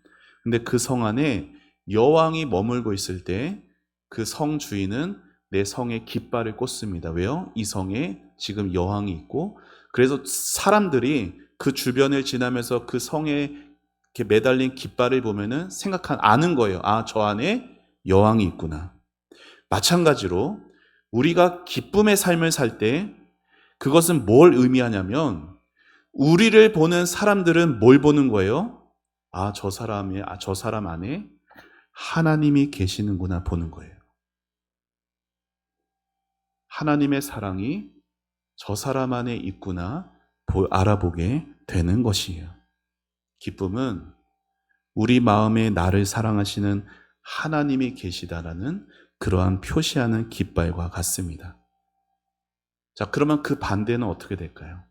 근데 그 성 안에 여왕이 머물고 있을 때 그 성 주인은 내 성에 깃발을 꽂습니다. 왜요? 이 성에 지금 여왕이 있고, 그래서 사람들이 그 주변을 지나면서 그 성에 이렇게 매달린 깃발을 보면은 아는 거예요. 아, 저 안에 여왕이 있구나. 마찬가지로 우리가 기쁨의 삶을 살 때 그것은 뭘 의미하냐면 우리를 보는 사람들은 뭘 보는 거예요? 아, 저 사람 안에 하나님이 계시는구나 보는 거예요. 하나님의 사랑이 저 사람 안에 있구나 알아보게 되는 것이에요. 기쁨은 우리 마음에 나를 사랑하시는 하나님이 계시다라는 그러한 표시하는 깃발과 같습니다. 자, 그러면 그 반대는 어떻게 될까요?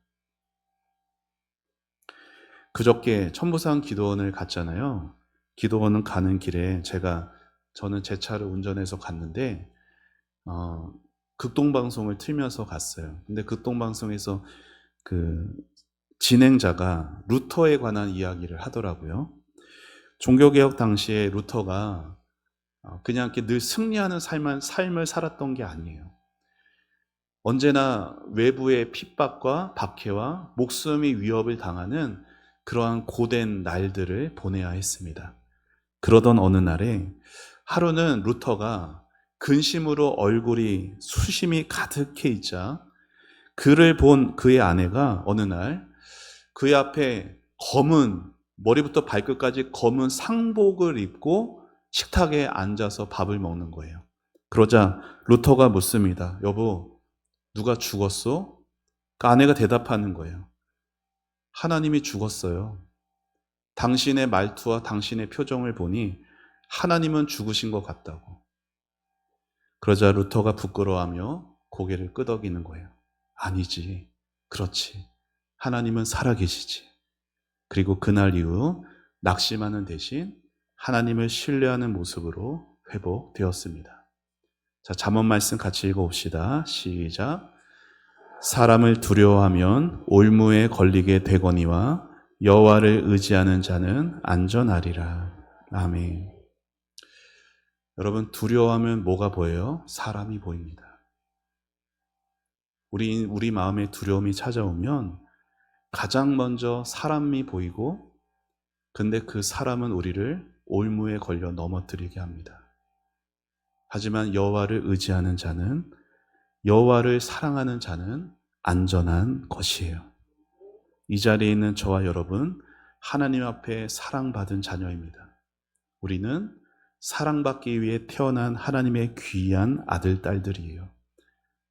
그저께 천부산 기도원을 갔잖아요. 기도원은 가는 길에 저는 제 차를 운전해서 갔는데 극동방송을 틀면서 갔어요. 근데 극동방송에서 그 진행자가 루터에 관한 이야기를 하더라고요. 종교개혁 당시에 루터가 그냥 이렇게 늘 승리하는 삶을 살았던 게 아니에요. 언제나 외부의 핍박과 박해와 목숨이 위협을 당하는 그러한 고된 날들을 보내야 했습니다. 그러던 어느 날에 하루는 루터가 근심으로 얼굴이 수심이 가득해 있자 그를 본 그의 아내가 어느 날 그의 앞에 머리부터 발끝까지 검은 상복을 입고 식탁에 앉아서 밥을 먹는 거예요. 그러자 루터가 묻습니다. 여보, 누가 죽었어? 그 아내가 대답하는 거예요. 하나님이 죽었어요. 당신의 말투와 당신의 표정을 보니 하나님은 죽으신 것 같다고. 그러자 루터가 부끄러워하며 고개를 끄덕이는 거예요. 아니지. 그렇지. 하나님은 살아계시지. 그리고 그날 이후 낙심하는 대신 하나님을 신뢰하는 모습으로 회복되었습니다. 자, 잠언 말씀 같이 읽어봅시다. 시작. 사람을 두려워하면 올무에 걸리게 되거니와 여호와를 의지하는 자는 안전하리라. 아멘. 여러분, 두려워하면 뭐가 보여요? 사람이 보입니다. 우리 마음에 두려움이 찾아오면 가장 먼저 사람이 보이고, 근데 그 사람은 우리를 올무에 걸려 넘어뜨리게 합니다. 하지만 여호와를 의지하는 자는, 여호와를 사랑하는 자는 안전한 것이에요. 이 자리에 있는 저와 여러분, 하나님 앞에 사랑받은 자녀입니다. 우리는 사랑받기 위해 태어난 하나님의 귀한 아들, 딸들이에요.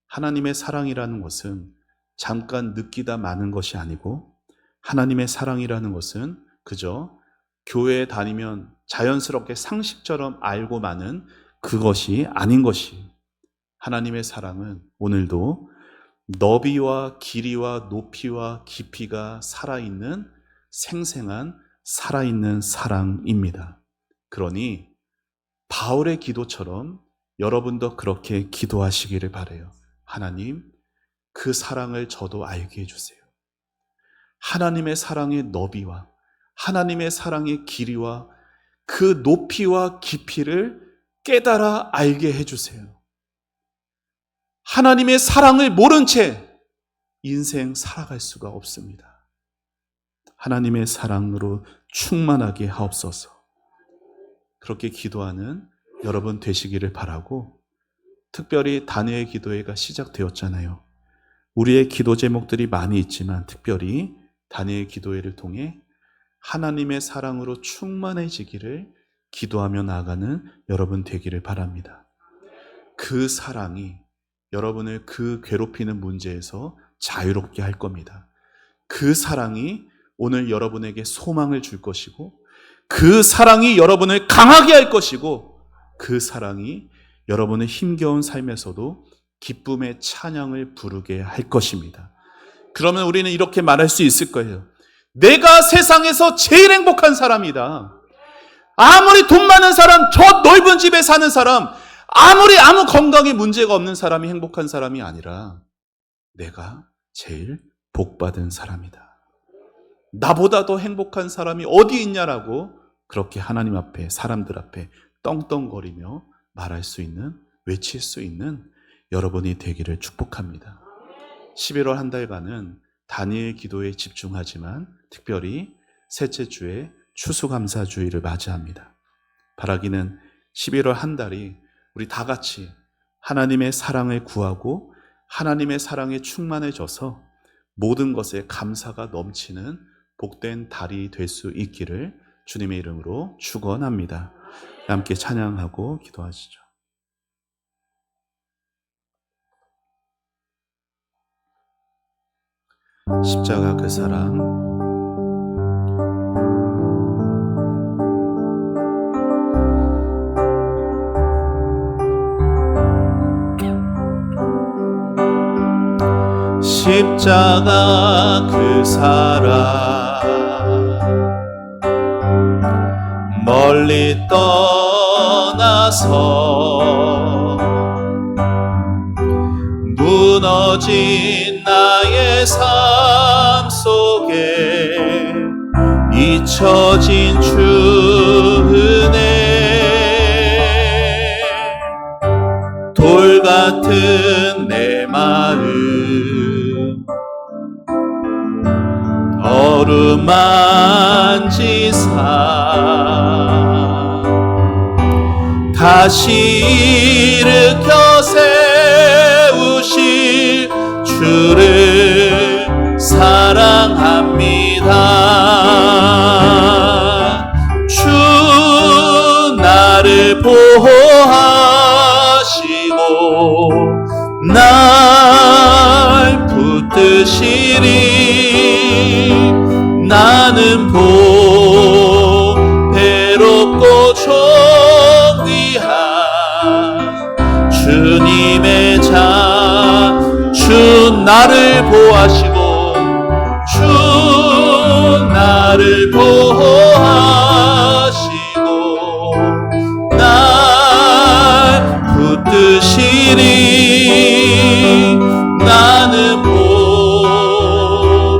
하나님의 사랑이라는 것은 잠깐 느끼다 마는 것이 아니고, 하나님의 사랑이라는 것은 그저 교회에 다니면 자연스럽게 상식처럼 알고 마는 그것이 아닌 것이, 하나님의 사랑은 오늘도 너비와 길이와 높이와 깊이가 살아있는 생생한 살아있는 사랑입니다. 그러니 바울의 기도처럼 여러분도 그렇게 기도하시기를 바라요. 하나님, 그 사랑을 저도 알게 해주세요. 하나님의 사랑의 너비와 하나님의 사랑의 길이와 그 높이와 깊이를 깨달아 알게 해주세요. 하나님의 사랑을 모른 채 인생 살아갈 수가 없습니다. 하나님의 사랑으로 충만하게 하옵소서. 그렇게 기도하는 여러분 되시기를 바라고, 특별히 다니엘 기도회가 시작되었잖아요. 우리의 기도 제목들이 많이 있지만 특별히 다니엘 기도회를 통해 하나님의 사랑으로 충만해지기를 기도하며 나아가는 여러분 되기를 바랍니다. 그 사랑이 여러분을 그 괴롭히는 문제에서 자유롭게 할 겁니다. 그 사랑이 오늘 여러분에게 소망을 줄 것이고, 그 사랑이 여러분을 강하게 할 것이고, 그 사랑이 여러분의 힘겨운 삶에서도 기쁨의 찬양을 부르게 할 것입니다. 그러면 우리는 이렇게 말할 수 있을 거예요. 내가 세상에서 제일 행복한 사람이다. 아무리 돈 많은 사람, 저 넓은 집에 사는 사람, 아무리 아무 건강에 문제가 없는 사람이 행복한 사람이 아니라 내가 제일 복받은 사람이다. 나보다 더 행복한 사람이 어디 있냐라고 그렇게 하나님 앞에, 사람들 앞에 떵떵거리며 말할 수 있는, 외칠 수 있는 여러분이 되기를 축복합니다. 11월 한 달간은 다니엘 기도에 집중하지만 특별히 셋째 주에 추수감사주의를 맞이합니다. 바라기는 11월 한 달이 우리 다 같이 하나님의 사랑을 구하고 하나님의 사랑에 충만해져서 모든 것에 감사가 넘치는 복된 달이 될 수 있기를 주님의 이름으로 축원합니다. 함께 찬양하고 기도하시죠. 십자가 그 사랑, 십자가 그 사랑, 멀리 떠나서 무너진 나의 삶 속에 잊혀진 주 은혜, 돌 같은 내 마음 어루만지사 다시 일으켜 세우실 주를 사랑합니다. 주 나를 보호하시고 날 붙드시리. 나는 배롭고 존귀한 주님의 자, 주 나를 보호하시고 주 나를 보호하시고 날 붙드시리. 나는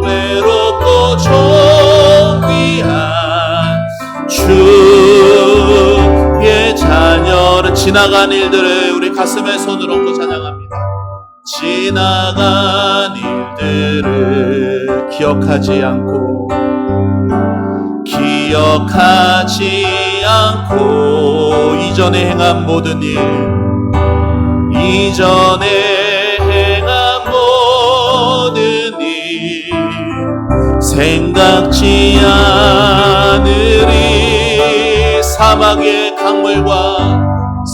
보배롭고 존귀한 주의 자녀를, 지나간 일들을 우리 가슴에 손을 얹고 찬양합니다. 지나간 일들을 기억하지 않고 이전에 행한 모든 일, 이전에 행한 모든 일 생각지 않으리.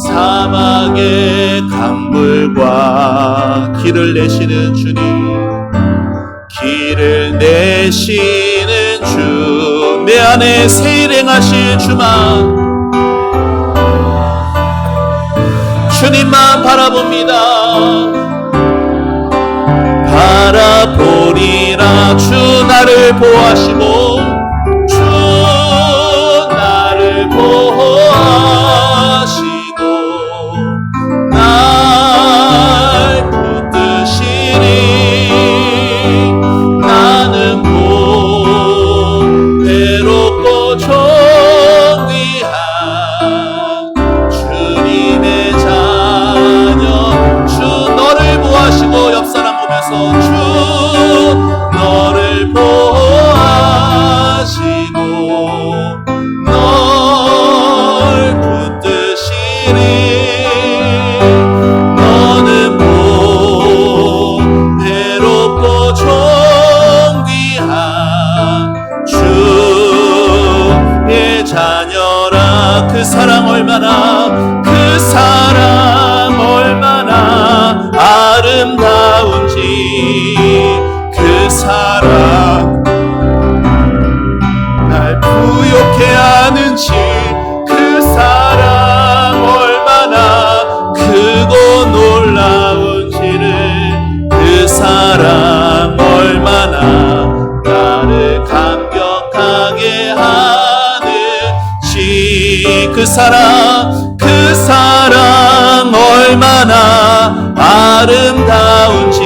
사막의 강물과 길을 내시는 주님, 길을 내시는 주, 내 안에 새 일 행하실 주만, 주님만 바라봅니다. 바라보리라. 주 나를 보호하시고 주 나를 보호하시고 날 붙드시리. 나는 보배롭고 존귀한 주님의 자녀. 주 너를 보호하시고, 옆 사람 보면서 주 너를 보호하시고 널 붙드시리. 너는 보배롭고 존귀한 주의 자녀라. 그 사랑 얼마나, 그 사랑 얼마나 아름다운지, 그 사랑 날 부욕해 하는지, 그 사랑 얼마나 크고 놀라운지를, 그 사랑 얼마나 나를 감격하게 하는지, 그 사랑 얼마나 아름다운지,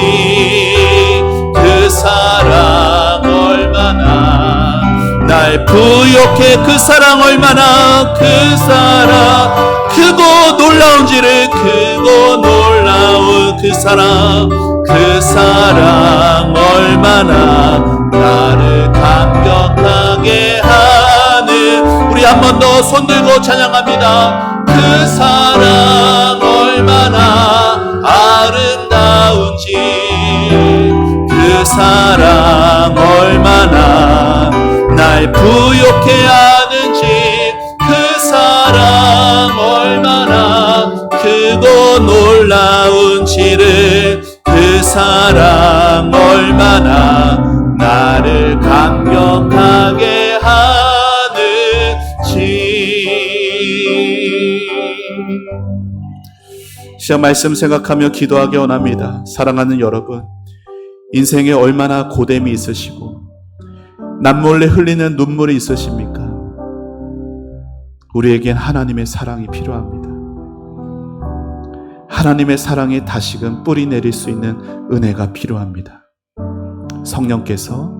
그 사랑 얼마나 날 부욕해, 그 사랑 얼마나, 그 사랑 크고 놀라운지를, 크고 놀라운 그 사랑 얼마나 나를 감격하게 하는, 우리 한 번 더 손 들고 찬양합니다. 그 사랑 얼마나 아름다운지, 그 사랑 얼마나 날 부욕해 하는지, 그 사랑 얼마나 크고 놀라운지를, 그 사랑 얼마나 나를 감격하게 하는지. 시험 말씀 생각하며 기도하기 원합니다. 사랑하는 여러분, 인생에 얼마나 고됨이 있으시고 남몰래 흘리는 눈물이 있으십니까? 우리에겐 하나님의 사랑이 필요합니다. 하나님의 사랑에 다시금 뿌리 내릴 수 있는 은혜가 필요합니다. 성령께서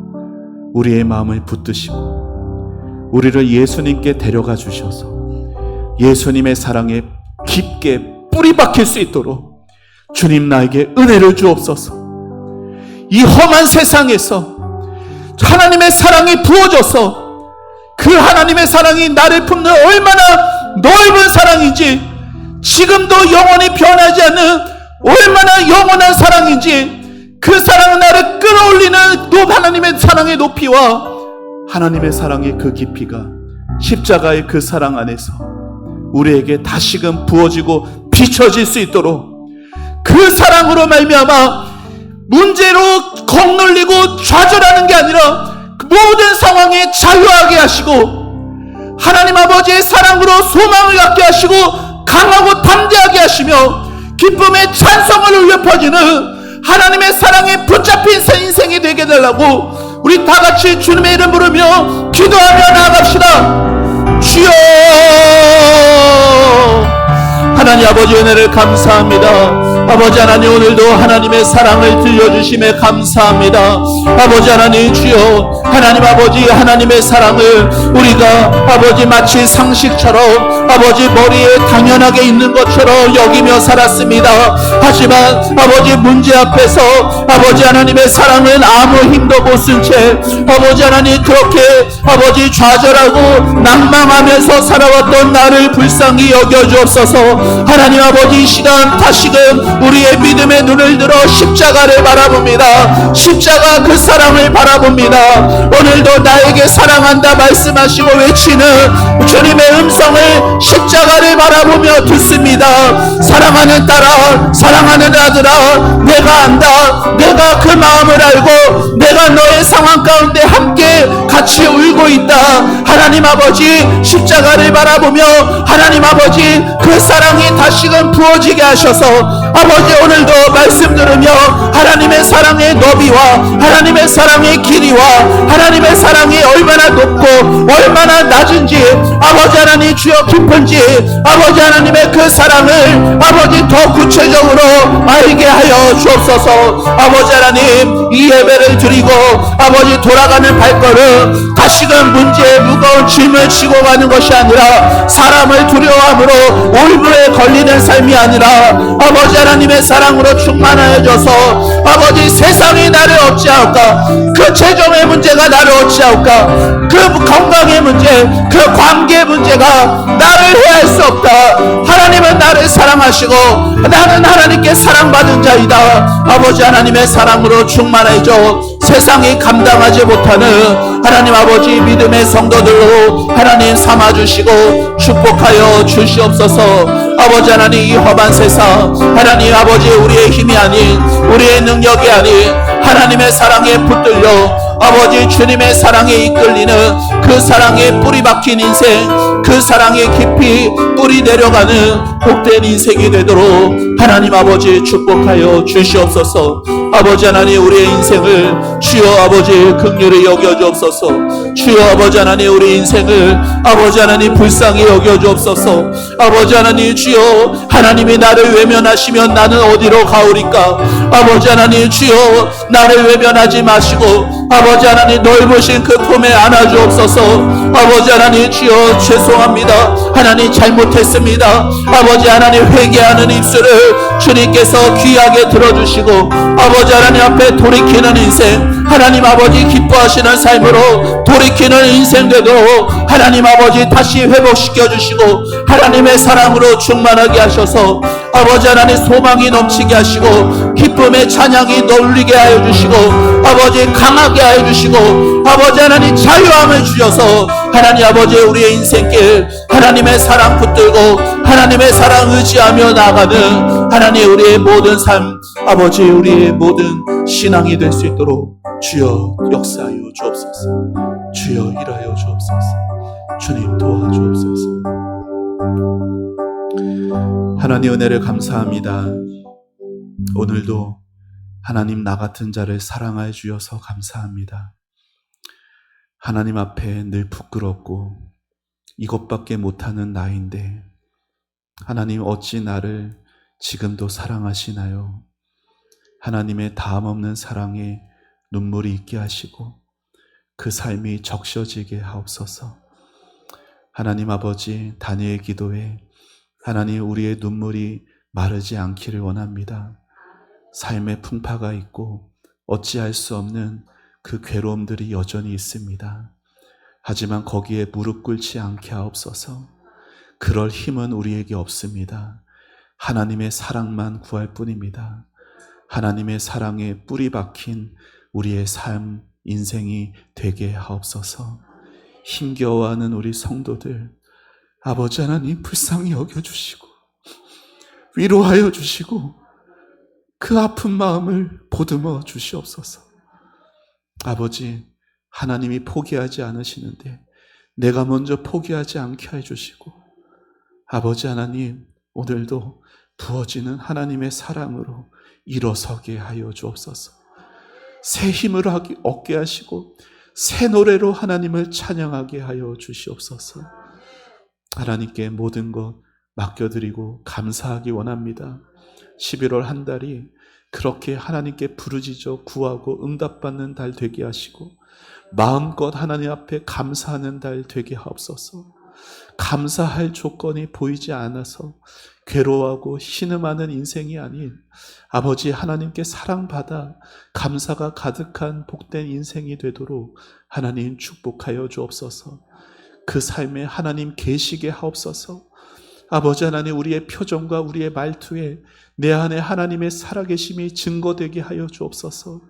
우리의 마음을 붙드시고 우리를 예수님께 데려가 주셔서 예수님의 사랑에 깊게 뿌리 박힐 수 있도록 주님 나에게 은혜를 주옵소서. 이 험한 세상에서 하나님의 사랑이 부어져서 그 하나님의 사랑이 나를 품는 얼마나 넓은 사랑인지, 지금도 영원히 변하지 않는 얼마나 영원한 사랑인지, 그 사랑은 나를 끌어올리는 하나님의 사랑의 높이와 하나님의 사랑의 그 깊이가 십자가의 그 사랑 안에서 우리에게 다시금 부어지고 비춰질 수 있도록, 그 사랑으로 말미암아 문제로 억눌리고 좌절하는 게 아니라 모든 상황에 자유하게 하시고 하나님 아버지의 사랑으로 소망을 갖게 하시고 강하고 담대하게 하시며 기쁨의 찬송을 울려 퍼지는 하나님의 사랑에 붙잡힌 인생이 되게 해달라고 우리 다같이 주님의 이름 부르며 기도하며 나아갑시다. 주여, 하나님 아버지 은혜를 감사합니다. 아버지 하나님, 오늘도 하나님의 사랑을 들려주심에 감사합니다. 아버지 하나님, 주여, 하나님 아버지, 하나님의 사랑을 우리가 아버지 마치 상식처럼 아버지 머리에 당연하게 있는 것처럼 여기며 살았습니다. 하지만 아버지 문제 앞에서 아버지 하나님의 사랑은 아무 힘도 못 쓴 채 아버지 하나님 그렇게 아버지 좌절하고 낭망하면서 살아왔던 나를 불쌍히 여겨주옵소서. 하나님 아버지, 이 시간 다시금 우리의 믿음의 눈을 들어 십자가를 바라봅니다. 십자가 그 사랑을 바라봅니다. 오늘도 나에게 사랑한다 말씀하시고 외치는 주님의 음성을 십자가를 바라보며 듣습니다. 사랑하는 딸아, 사랑하는 아들아, 내가 안다. 내가 그 마음을 알고 내가 너의 상황 가운데 함께 같이 울고 있다. 하나님 아버지, 십자가를 바라보며 하나님 아버지 그 사랑이 다시금 부어지게 하셔서 아버지 오늘도 말씀 들으며 하나님의 사랑의 너비와 하나님의 사랑의 길이와 하나님의 사랑이 얼마나 높고 얼마나 낮은지 아버지 하나님 주여 깊은지 아버지 하나님의 그 사랑을 아버지 더 구체적으로 알게 하여 주옵소서. 아버지 하나님, 이 예배를 드리고 아버지 돌아가는 발걸음 다시금 문제에 무거운 짐을 지고 가는 것이 아니라 사람을 두려워함으로 올무에 걸리는 삶이 아니라 아버지 하나님의 사랑으로 충만하여져서 아버지 세상이 나를 어찌할까, 그 재정의 문제가 나를 어찌할까, 그 건강의 문제, 그 관계의 문제가 나를 해할 수 없다. 하나님은 나를 사랑하시고 나는 하나님께 사랑받은 자이다. 아버지 하나님의 사랑으로 충만해져 세상이 감당하지 못하는 하나님 아버지 믿음의 성도들로 하나님 삼아주시고 축복하여 주시옵소서. 아버지 하나님, 이 험한 세상 하나님 아버지 우리의 힘이 아닌, 우리의 능력이 아닌 하나님의 사랑에 붙들려 아버지 주님의 사랑에 이끌리는 그 사랑에 뿌리 박힌 인생, 그 사랑에 깊이 뿌리 내려가는 복된 인생이 되도록 하나님 아버지 축복하여 주시옵소서. 아버지 하나님, 우리의 인생을 주여 아버지 긍휼히 여겨주옵소서. 주여 아버지 하나님, 우리 인생을 아버지 하나님 불쌍히 여겨주옵소서. 아버지 하나님, 주여 하나님이 나를 외면하시면 나는 어디로 가오리까? 아버지 하나님, 주여 나를 외면하지 마시고 아버지 하나님 넓으신 그 품에 안아주옵소서. 아버지 하나님, 주여 죄송합니다. 하나님 잘못했습니다. 아버지 하나님, 회개하는 입술을 주님께서 귀하게 들어주시고 아버지 하나님 앞에 돌이키는 인생, 하나님 아버지 기뻐하시는 삶으로 돌이키는 인생 되도록 하나님 아버지 다시 회복시켜 주시고 하나님의 사랑으로 충만하게 하셔서 아버지 하나님 소망이 넘치게 하시고 기쁨의 찬양이 놀리게 하여 주시고 아버지 강하게 하여 주시고 아버지 하나님 자유함을 주셔서 하나님 아버지 우리의 인생길 하나님의 사랑 붙들고 하나님의 사랑 의지하며 나아가는 하나님 우리의 모든 삶, 아버지 우리의 모든 신앙이 될 수 있도록 주여 역사하여 주옵소서. 주여 일하여 주옵소서. 주님 도와주옵소서. 하나님 은혜를 감사합니다. 오늘도 하나님 나 같은 자를 사랑하여 주셔서 감사합니다. 하나님 앞에 늘 부끄럽고 이것밖에 못하는 나인데 하나님 어찌 나를 지금도 사랑하시나요? 하나님의 다함없는 사랑에 눈물이 있게 하시고 그 삶이 적셔지게 하옵소서. 하나님 아버지, 다니엘 기도에 하나님 우리의 눈물이 마르지 않기를 원합니다. 삶의 풍파가 있고 어찌할 수 없는 그 괴로움들이 여전히 있습니다. 하지만 거기에 무릎 꿇지 않게 하옵소서. 그럴 힘은 우리에게 없습니다. 하나님의 사랑만 구할 뿐입니다. 하나님의 사랑에 뿌리 박힌 우리의 삶, 인생이 되게 하옵소서. 힘겨워하는 우리 성도들 아버지 하나님 불쌍히 여겨주시고 위로하여 주시고 그 아픈 마음을 보듬어 주시옵소서. 아버지, 하나님이 포기하지 않으시는데 내가 먼저 포기하지 않게 해주시고 아버지 하나님 오늘도 부어지는 하나님의 사랑으로 일어서게 하여 주옵소서. 새 힘을 얻게 하시고 새 노래로 하나님을 찬양하게 하여 주시옵소서. 하나님께 모든 것 맡겨드리고 감사하기 원합니다. 11월 한 달이 그렇게 하나님께 부르짖어 구하고 응답받는 달 되게 하시고 마음껏 하나님 앞에 감사하는 달 되게 하옵소서. 감사할 조건이 보이지 않아서 괴로워하고 신음하는 인생이 아닌 아버지 하나님께 사랑받아 감사가 가득한 복된 인생이 되도록 하나님 축복하여 주옵소서. 그 삶에 하나님 계시게 하옵소서. 아버지 하나님 우리의 표정과 우리의 말투에 내 안에 하나님의 살아계심이 증거되게 하여 주옵소서.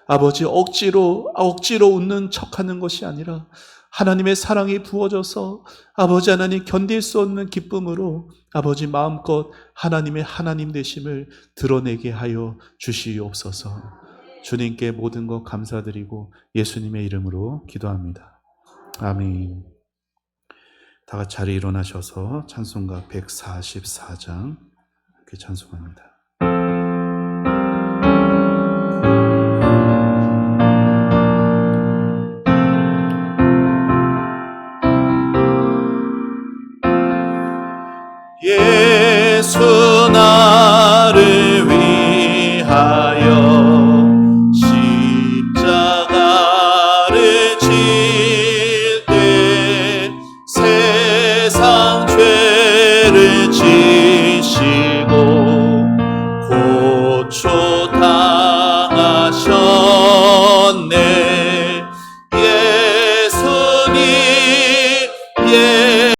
아버지 억지로 웃는 척하는 것이 아니라 하나님의 사랑이 부어져서 아버지 하나님 견딜 수 없는 기쁨으로 아버지 마음껏 하나님의 하나님 되심을 드러내게 하여 주시옵소서. 주님께 모든 것 감사드리고 예수님의 이름으로 기도합니다. 아멘. 다 같이 자리에 일어나셔서 찬송가 144장 이렇게 찬송합니다. 예수 나를 위하여 십자가를 질 때 세상 죄를 지시고 고초 다